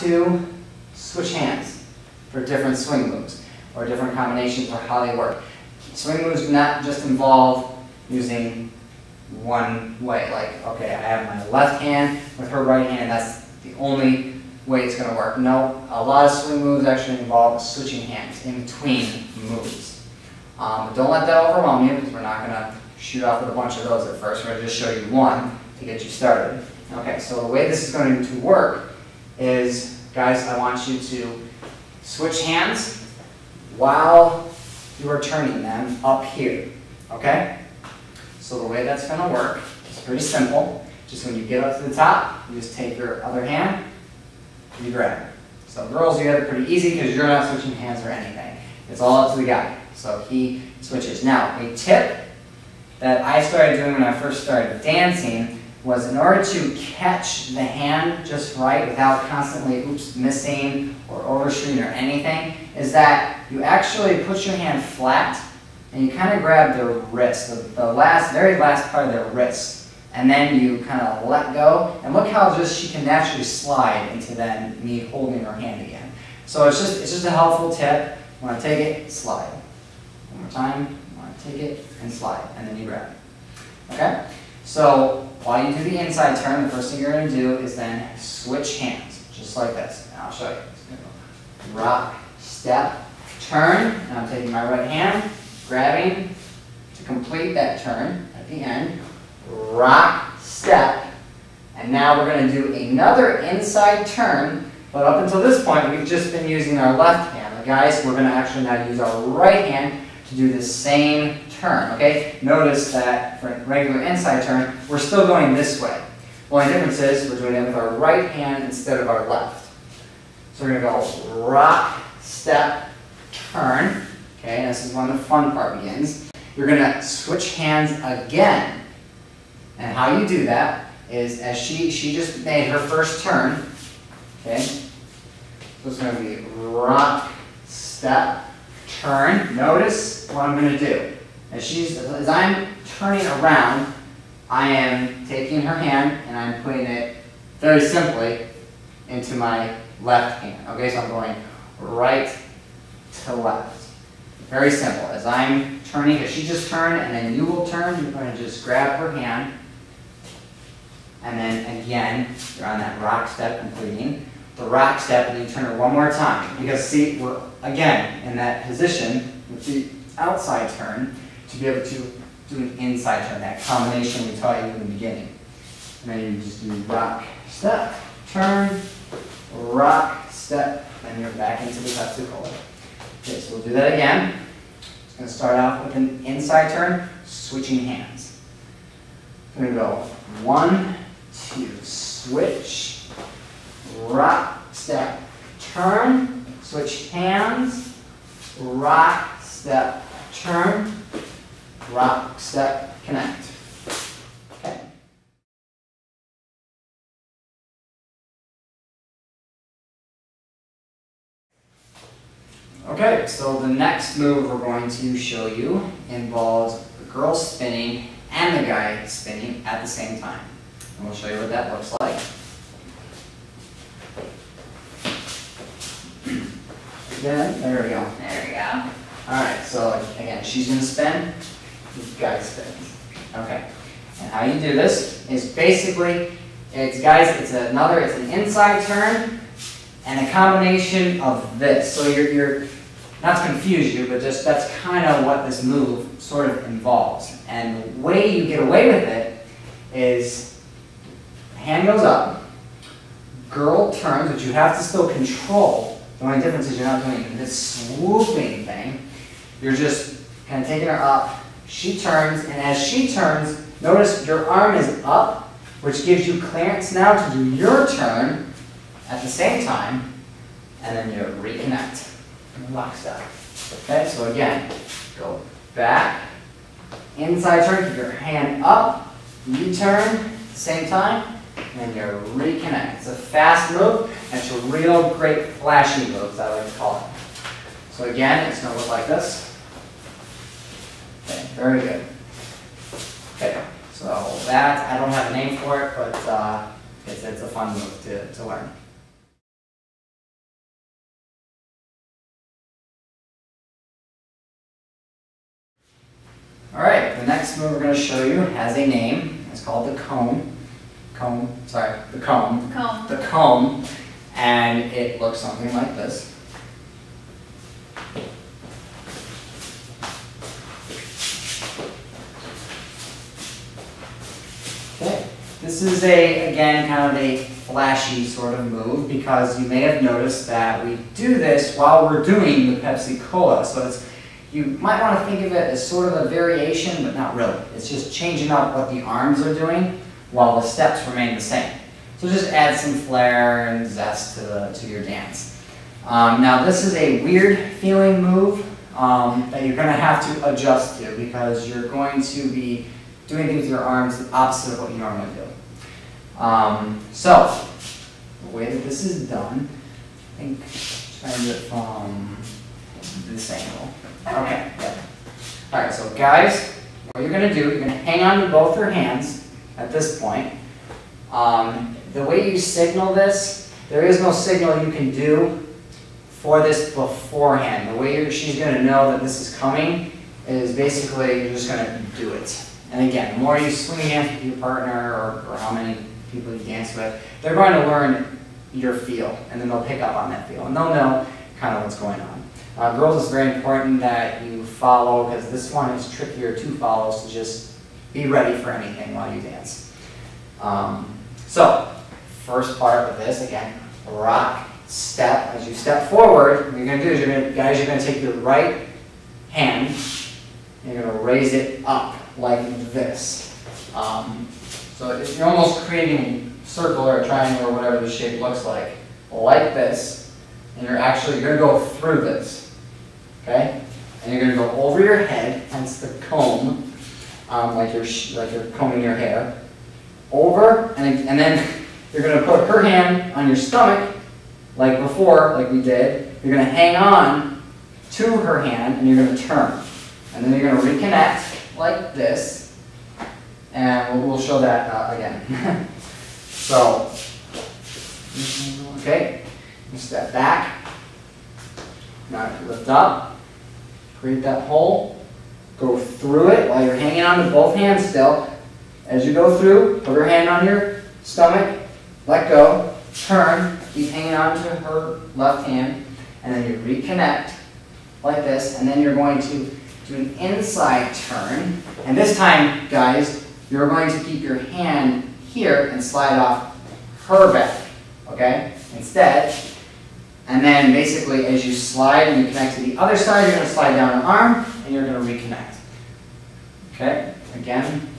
to switch hands for different swing moves or different combinations for how they work. Swing moves do not just involve using one way, like, okay, I have my left hand with her right hand, that's the only way it's going to work. No, a lot of swing moves actually involve switching hands in between moves. But don't let that overwhelm you, because we're not going to shoot off with a bunch of those at first. We're going to just show you one to get you started. Okay, so the way this is going to work is, guys, I want you to switch hands while you are turning them up here, okay? So the way that's going to work is pretty simple. Just when you get up to the top, you just take your other hand, you grab it. So girls, you have it pretty easy because you're not switching hands or anything. It's all up to the guy. So he switches. Now, a tip that I started doing when I first started dancing was, in order to catch the hand just right without constantly missing or overshooting or anything, is that you actually put your hand flat and you kind of grab the wrist, the very last part of their wrist, and then you kind of let go, and look how just she can naturally slide into then me holding her hand again. So it's just a helpful tip. You want to take it, slide. One more time, you want to take it and slide, and then you grab it. Okay? So while you do the inside turn, the first thing you're going to do is then switch hands, just like this. And I'll show you. Rock, step, turn, and I'm taking my right hand, grabbing to complete that turn at the end. Rock, step, and now we're going to do another inside turn, but up until this point we've just been using our left hand. Guys, we're going to actually now use our right hand to do the same turn, okay? Notice that for a regular inside turn, we're still going this way. The only difference is we're doing it with our right hand instead of our left. So we're going to go rock, step, turn, okay? And this is when the fun part begins. You're going to switch hands again. And how you do that is, as she just made her first turn, okay? So it's going to be rock, step, turn. Notice what I'm going to do. As I'm turning around, I am taking her hand and I'm putting it very simply into my left hand. Okay, so I'm going right to left. Very simple. As I'm turning, as she just turned and then you will turn, you're going to just grab her hand. And then again, you're on that rock step completing the rock step, and you turn her one more time. Because see, we're again in that position with the outside turn to be able to do an inside turn, that combination we taught you in the beginning. And then you just do rock, step, turn, rock, step, and you're back into the Tetsu color. Okay, so we'll do that again. It's going to start off with an inside turn, switching hands. We're going to go 1, 2, switch, rock, step, turn, switch hands, rock, step, turn, rock, step, connect. Okay. Okay, so the next move we're going to show you involves the girl spinning and the guy spinning at the same time. And we'll show you what that looks like. Yeah, there we go. There we go. Alright, so again, she's going to spin, the guy spins. Okay. And how you do this is basically, it's an inside turn and a combination of this. So you're not to confuse you, but just that's kind of what this move sort of involves. And the way you get away with it is, hand goes up, girl turns, which you have to still control. The only difference is you're not doing this swooping thing. You're just kind of taking her up. She turns, and as she turns, notice your arm is up, which gives you clearance now to do your turn at the same time, and then you reconnect. Lock step. Okay, so again, go back, inside turn, keep your hand up, U-turn at the same time, and you reconnect. It's a fast move, and it's a real great flashy move, as I like to call it. So again, it's going to look like this. Okay, very good. Okay, so that, I don't have a name for it, but it's a fun move to learn. All right, the next move we're going to show you has a name. It's called the comb. The comb. And it looks something like this. Okay, this is again, kind of a flashy sort of move because you may have noticed that we do this while we're doing the Pepsi Cola. So you might want to think of it as sort of a variation, but not really. It's just changing up what the arms are doing while the steps remain the same. So just add some flair and zest to your dance. Now this is a weird feeling move that you're going to have to adjust to because you're going to be doing things with your arms the opposite of what you normally do. So the way that this is done, I think try to do it from this angle. Okay, yeah. All right, so guys, what you're going to do, you're going to hang on to both your hands at this point. The way you signal this, there is no signal you can do for this beforehand. The way she's going to know that this is coming is basically you're just going to do it. And again, the more you swing hands with your partner or how many people you dance with, they're going to learn your feel, and then they'll pick up on that feel, and they'll know kind of what's going on. Girls, it's very important that you follow, because this one is trickier to follow, so just be ready for anything while you dance. So, first part of this, again, rock, step. As you step forward, what you're going to do is you're going to take your right hand, and you're going to raise it up like this. So you're almost creating a circle or a triangle or whatever the shape looks like this, and you're going to go through this, okay? And you're going to go over your head, hence the comb, like you're combing your hair, over, and then you're going to put her hand on your stomach, like before, like we did. You're going to hang on to her hand, and you're going to turn. And then you're going to reconnect like this, and we'll show that again. So, okay, you step back, now lift up, create that hole, go through it while you're hanging on to both hands still. As you go through, put her hand on your stomach, let go, turn, keep hanging on to her left hand, and then you reconnect like this, and then you're going to do an inside turn. And this time, guys, you're going to keep your hand here and slide off her back, okay, instead. And then basically as you slide and you connect to the other side, you're going to slide down an arm and you're going to reconnect. Okay, again.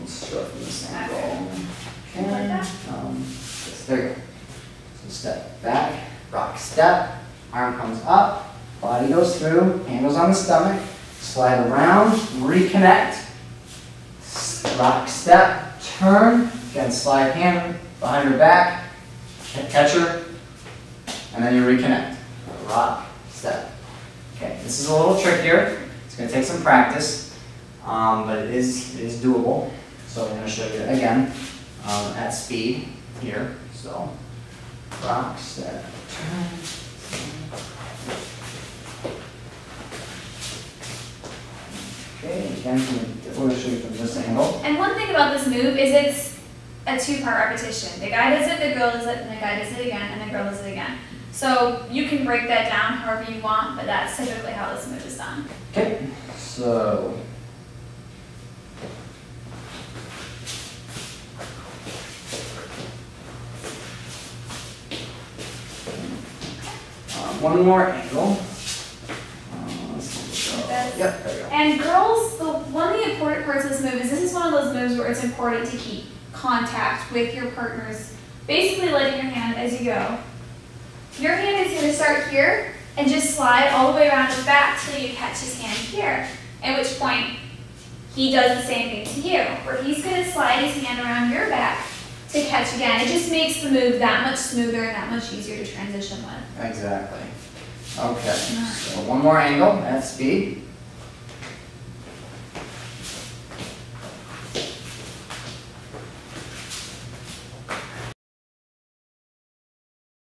Let's show it from this angle. Okay, there you go. So step back, rock step, arm comes up, body goes through, hand goes on the stomach, slide around, reconnect, rock step, turn, again slide hand behind her back, catch her, and then you reconnect. Rock, step. Okay, this is a little trickier. It's going to take some practice, but it is doable. So I'm going to show you again at speed here. So rock, step, turn. Okay, again, we'll show you from this angle. And one thing about this move is it's a two-part repetition. The guy does it, the girl does it, and the guy does it again, and the girl does it again. So you can break that down however you want, but that's typically how this move is done. Okay, so one more angle. Yep, there you go. And girls, one of the important parts of this move is this is one of those moves where it's important to keep contact with your partners, basically letting your hand as you go. Your hand is going to start here and just slide all the way around his back till you catch his hand here, at which point he does the same thing to you, where he's going to slide his hand around your back to catch again. It just makes the move that much smoother and that much easier to transition with. Exactly. Okay, so one more angle at speed.